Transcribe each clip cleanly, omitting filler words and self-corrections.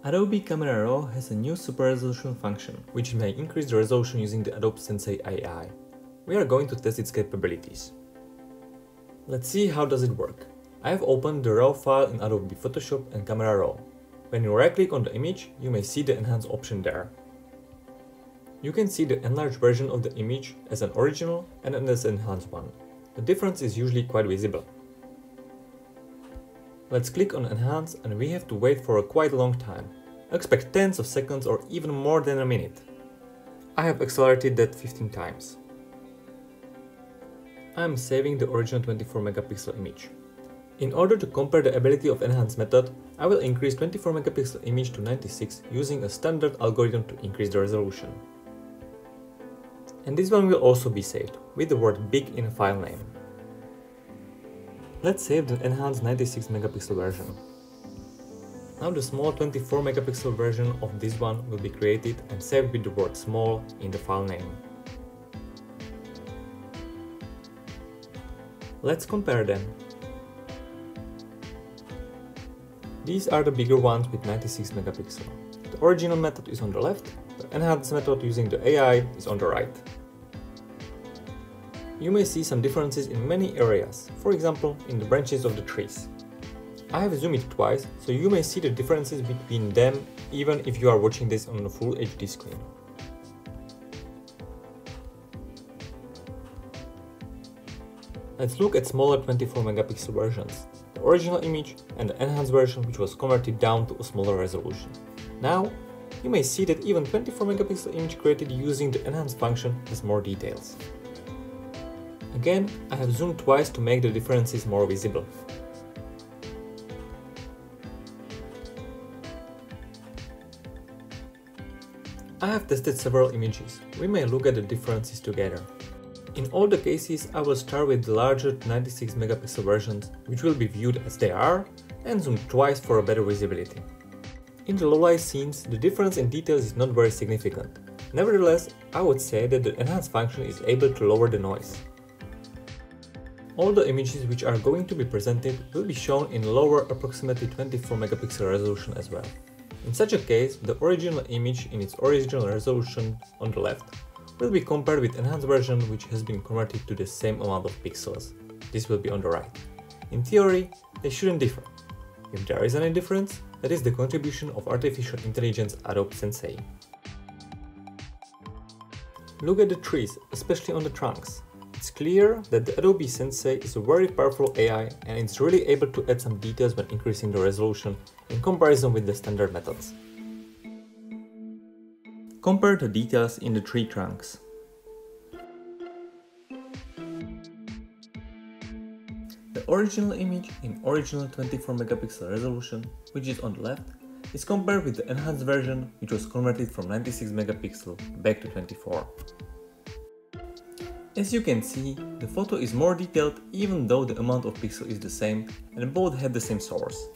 Adobe Camera Raw has a new super resolution function, which may increase the resolution using the Adobe Sensei AI. We are going to test its capabilities. Let's see how does it work. I have opened the RAW file in Adobe Photoshop and Camera Raw. When you right-click on the image, you may see the Enhance option there. You can see the enlarged version of the image as an original and as an enhanced one. The difference is usually quite visible. Let's click on Enhance and we have to wait for a quite long time. Expect tens of seconds or even more than a minute. I have accelerated that 15 times. I am saving the original 24 megapixel image. In order to compare the ability of Enhance method, I will increase 24 megapixel image to 96 using a standard algorithm to increase the resolution. And this one will also be saved, with the word big in a file name. Let's save the enhanced 96 megapixel version. Now the small 24 megapixel version of this one will be created and saved with the word small in the file name. Let's compare them. These are the bigger ones with 96 megapixel. The original method is on the left, the enhanced method using the AI is on the right. You may see some differences in many areas, for example in the branches of the trees. I have zoomed it twice, so you may see the differences between them even if you are watching this on a full HD screen. Let's look at smaller 24 megapixel versions, the original image and the enhanced version which was converted down to a smaller resolution. Now, you may see that even 24 megapixel image created using the enhance function has more details. Again, I have zoomed twice to make the differences more visible. I have tested several images. We may look at the differences together. In all the cases, I will start with the larger 96 megapixel versions, which will be viewed as they are, and zoom twice for a better visibility. In the low-light scenes, the difference in details is not very significant. Nevertheless, I would say that the enhance function is able to lower the noise. All the images which are going to be presented will be shown in lower approximately 24 megapixel resolution as well. In such a case, the original image in its original resolution on the left will be compared with enhanced version which has been converted to the same amount of pixels. This will be on the right. In theory, they shouldn't differ. If there is any difference, that is the contribution of artificial intelligence Adobe Sensei. Look at the trees, especially on the trunks. It's clear that the Adobe Sensei is a very powerful AI and it's really able to add some details when increasing the resolution in comparison with the standard methods. Compare the details in the tree trunks. The original image in original 24 megapixel resolution, which is on the left, is compared with the enhanced version which was converted from 96 megapixel back to 24. As you can see, the photo is more detailed even though the amount of pixel is the same and both have the same source.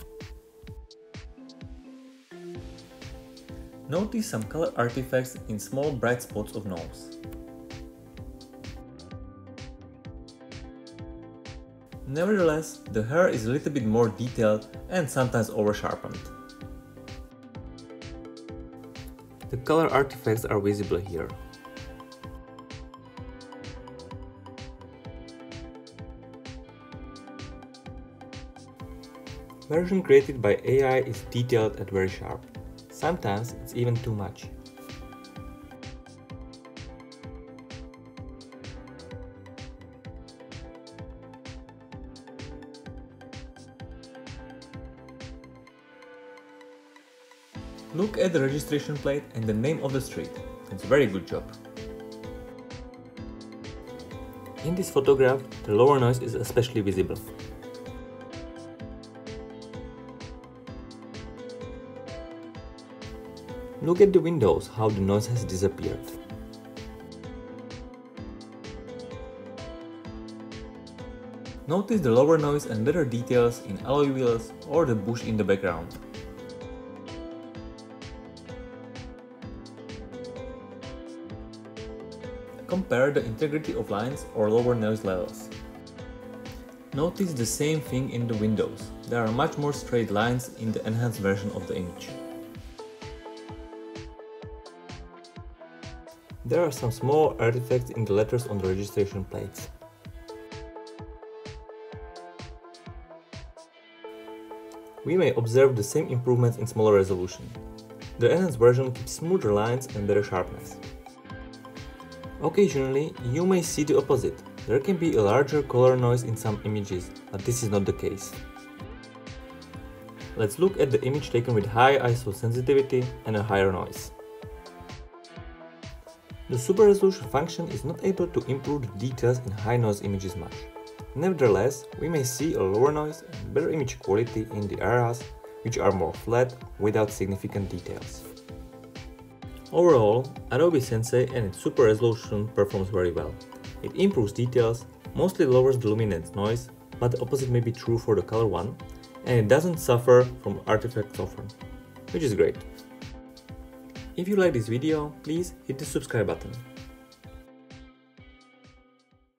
Notice some color artifacts in small bright spots of nose. Nevertheless, the hair is a little bit more detailed and sometimes over-sharpened. The color artifacts are visible here. Version created by AI is detailed and very sharp. Sometimes it's even too much. Look at the registration plate and the name of the street. It's a very good job. In this photograph, the lower noise is especially visible. Look at the windows, how the noise has disappeared. Notice the lower noise and better details in alloy wheels or the bush in the background. Compare the integrity of lines or lower noise levels. Notice the same thing in the windows. There are much more straight lines in the enhanced version of the image. There are some small artifacts in the letters on the registration plates. We may observe the same improvements in smaller resolution. The enhanced version keeps smoother lines and better sharpness. Occasionally, you may see the opposite. There can be a larger color noise in some images, but this is not the case. Let's look at the image taken with high ISO sensitivity and a higher noise. The super resolution function is not able to improve the details in high noise images much. Nevertheless, we may see a lower noise and better image quality in the areas which are more flat without significant details. Overall, Adobe Sensei and its super resolution performs very well. It improves details, mostly lowers the luminance noise, but the opposite may be true for the color one, and it doesn't suffer from artifacts often, which is great. If you like this video, please hit the subscribe button.